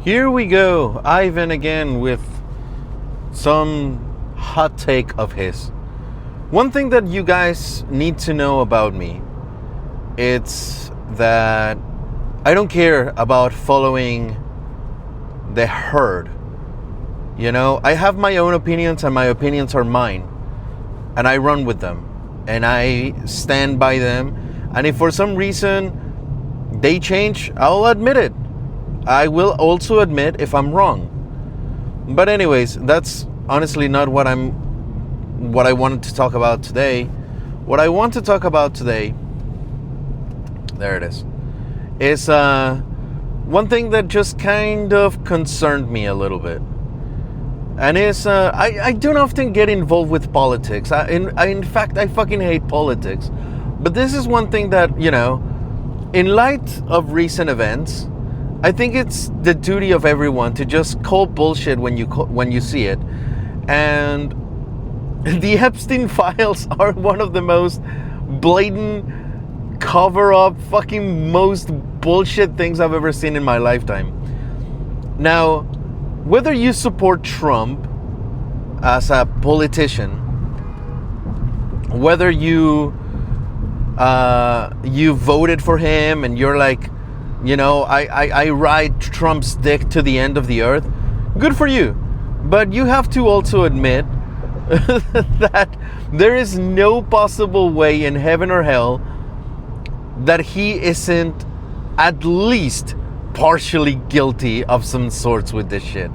Here we go, Ivan again with some hot take of his. One thing that you guys need to know about me, it's that I don't care about following the herd. You know, I have my own opinions and my opinions are mine. And I run with them. And I stand by them. And if for some reason they change, I'll admit it. I will also admit if I'm wrong. But anyways, that's honestly not what I wanted to talk about today. What I want to talk about today, there it is one thing that just kind of concerned me a little bit. And I don't often get involved with politics. In fact, I fucking hate politics. But this is one thing that, you know, in light of recent events, I think it's the duty of everyone to just call bullshit when you see it. And the Epstein files are one of the most blatant cover-up, fucking most bullshit things I've ever seen in my lifetime. Now, whether you support Trump as a politician, whether you voted for him and you're like, you know, I ride Trump's dick to the end of the earth, good for you. But you have to also admit that there is no possible way in heaven or hell that he isn't at least partially guilty of some sorts with this shit.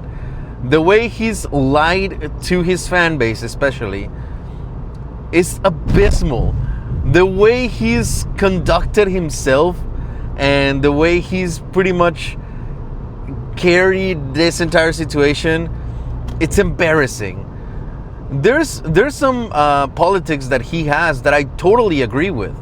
The way he's lied to his fan base especially is abysmal. The way he's conducted himself and the way he's pretty much carried this entire situation, it's embarrassing. There's some politics that he has that I totally agree with.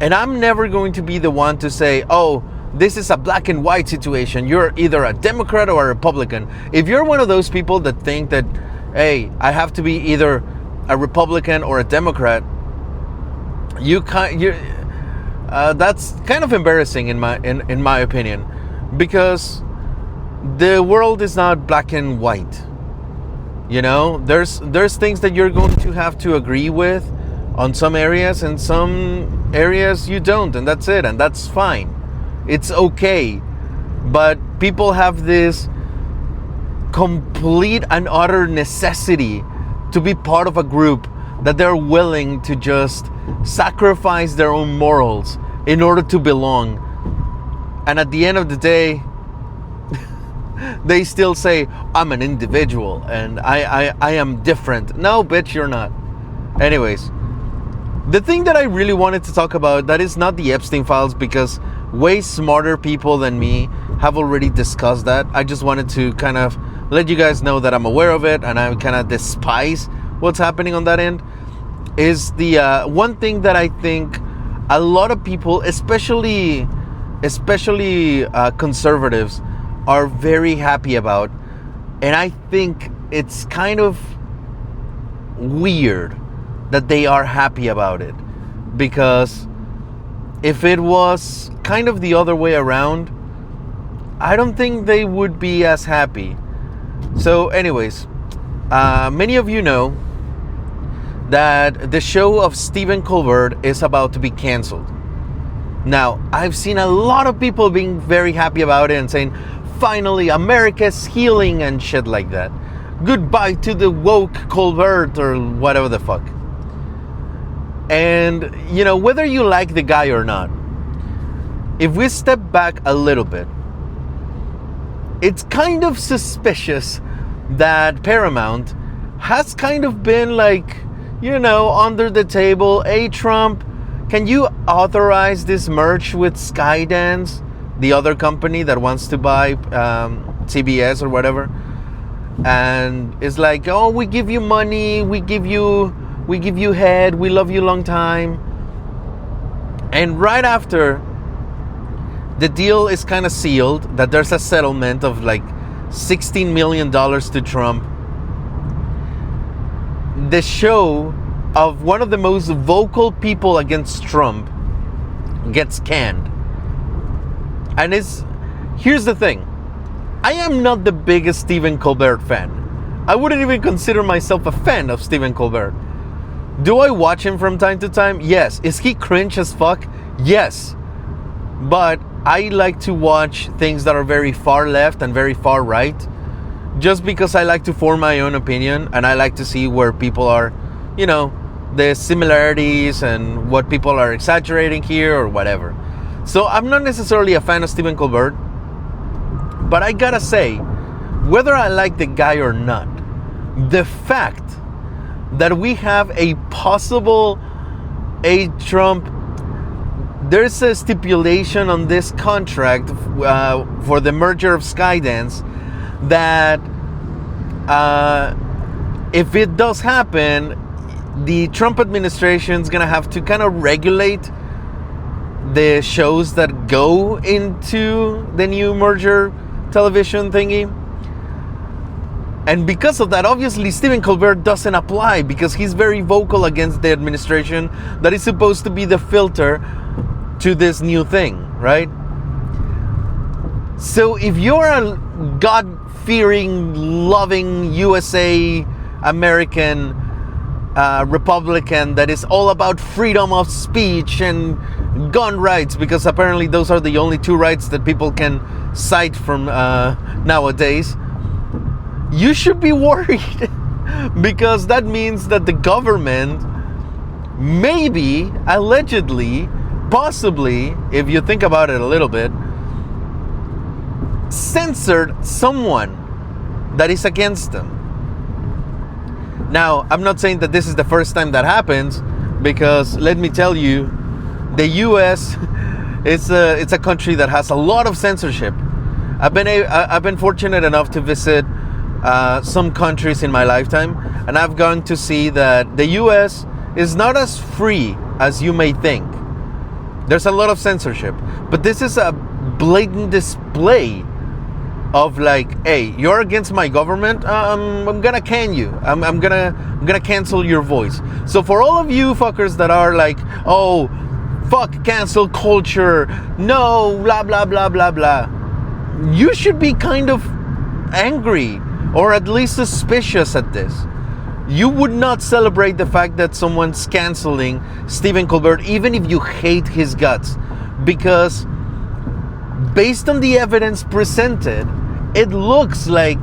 And I'm never going to be the one to say, oh, this is a black and white situation. You're either a Democrat or a Republican. If you're one of those people that think that, hey, I have to be either a Republican or a Democrat, that's kind of embarrassing in my opinion, because the world is not black and white. You know, there's things that you're going to have to agree with on some areas, and some areas you don't, and that's it, and that's fine. It's okay. But people have this complete and utter necessity to be part of a group that they're willing to just sacrifice their own morals in order to belong. And at the end of the day, they still say, I'm an individual and I am different. No, bitch, you're not. Anyways, the thing that I really wanted to talk about, that is not the Epstein files, because way smarter people than me have already discussed that. I just wanted to kind of let you guys know that I'm aware of it and I kind of despise what's happening on that end. Is the one thing that I think a lot of people, especially conservatives, are very happy about. And I think it's kind of weird that they are happy about it, because if it was kind of the other way around, I don't think they would be as happy. So anyways, many of you know that the show of Stephen Colbert is about to be canceled. Now, I've seen a lot of people being very happy about it and saying, finally, America's healing and shit like that. Goodbye to the woke Colbert or whatever the fuck. And, you know, whether you like the guy or not, if we step back a little bit, it's kind of suspicious that Paramount has kind of been like, you know, under the table. Hey, Trump, can you authorize this merge with Skydance, the other company that wants to buy CBS or whatever? And it's like, oh, we give you money, we give you head, we love you long time. And right after the deal is kind of sealed, that there's a settlement of like $16 million to Trump, the show of one of the most vocal people against Trump gets canned. And here's the thing. I am not the biggest Stephen Colbert fan. I wouldn't even consider myself a fan of Stephen Colbert. Do I watch him from time to time? Yes. Is he cringe as fuck? Yes. But I like to watch things that are very far left and very far right, just because I like to form my own opinion, and I like to see where people are, you know, the similarities and what people are exaggerating here or whatever. So I'm not necessarily a fan of Stephen Colbert, but I gotta say, whether I like the guy or not, the fact that we have a possible Trump, there's a stipulation on this contract for the merger of Skydance that if it does happen, the Trump administration is going to have to kind of regulate the shows that go into the new merger television thingy. And because of that, obviously, Stephen Colbert doesn't apply, because he's very vocal against the administration that is supposed to be the filter to this new thing, right? So if you're a God-fearing, loving USA American Republican that is all about freedom of speech and gun rights, because apparently those are the only two rights that people can cite from nowadays, you should be worried because that means that the government maybe, allegedly, possibly, if you think about it a little bit, censored someone that is against them. Now, I'm not saying that this is the first time that happens, because let me tell you, the US it's a country that has a lot of censorship. I've been fortunate enough to visit some countries in my lifetime, and I've gone to see that the US is not as free as you may think. There's a lot of censorship, but this is a blatant display of like, hey, you're against my government, I'm gonna can you. I'm gonna cancel your voice. So for all of you fuckers that are like, oh, fuck cancel culture, no, blah blah blah blah blah, you should be kind of angry or at least suspicious at this. You would not celebrate the fact that someone's canceling Stephen Colbert, even if you hate his guts, because based on the evidence presented, it looks like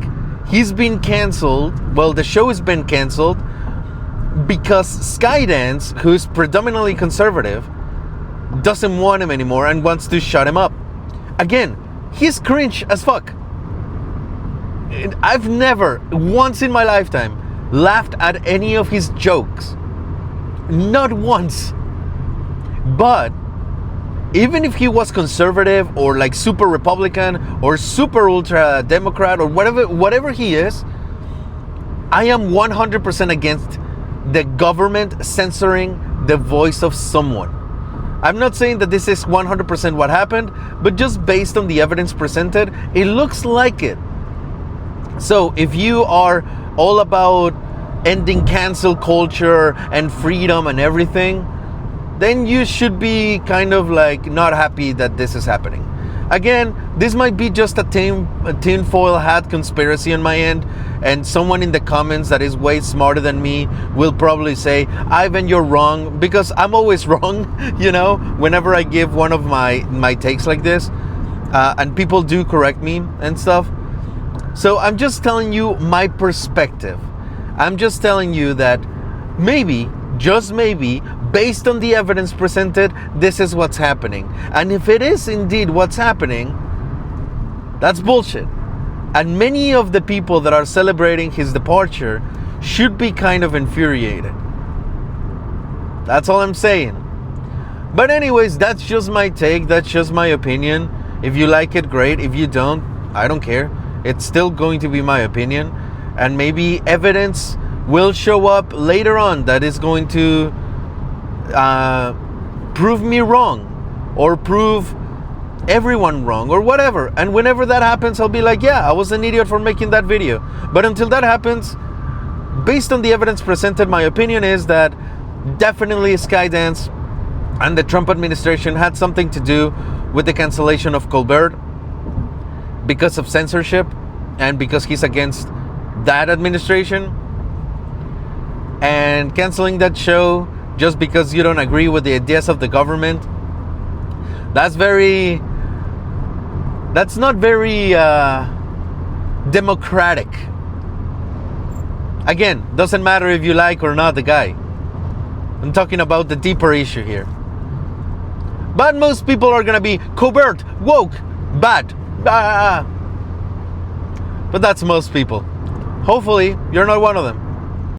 he's been canceled. Well, the show has been canceled because Skydance, who's predominantly conservative, doesn't want him anymore and wants to shut him up. Again, he's cringe as fuck. I've never, once in my lifetime, laughed at any of his jokes. Not once. But even if he was conservative or like super Republican or super ultra Democrat or whatever he is, I am 100% against the government censoring the voice of someone. I'm not saying that this is 100% what happened, but just based on the evidence presented, it looks like it. So if you are all about ending cancel culture and freedom and everything, then you should be kind of like not happy that this is happening. Again, this might be just a tinfoil hat conspiracy on my end, and someone in the comments that is way smarter than me will probably say, Ivan, you're wrong, because I'm always wrong, you know, whenever I give one of my takes like this, and people do correct me and stuff. So I'm just telling you my perspective. I'm just telling you that maybe, just maybe, based on the evidence presented, this is what's happening. And if it is indeed what's happening, that's bullshit. And many of the people that are celebrating his departure should be kind of infuriated. That's all I'm saying. But anyways, that's just my take. That's just my opinion. If you like it, great. If you don't, I don't care. It's still going to be my opinion. And maybe evidence will show up later on that is going to prove me wrong, or prove everyone wrong, or whatever. And whenever that happens, I'll be like, yeah, I was an idiot for making that video. But until that happens, based on the evidence presented, my opinion is that definitely Skydance and the Trump administration had something to do with the cancellation of Colbert. because of censorship and because he's against that administration, and canceling that show just because you don't agree with the ideas of the government, that's not very democratic. Again, doesn't matter if you like or not the guy. I'm talking about the deeper issue here. But most people are gonna be Colbert, woke, bad. But that's most people. Hopefully, you're not one of them.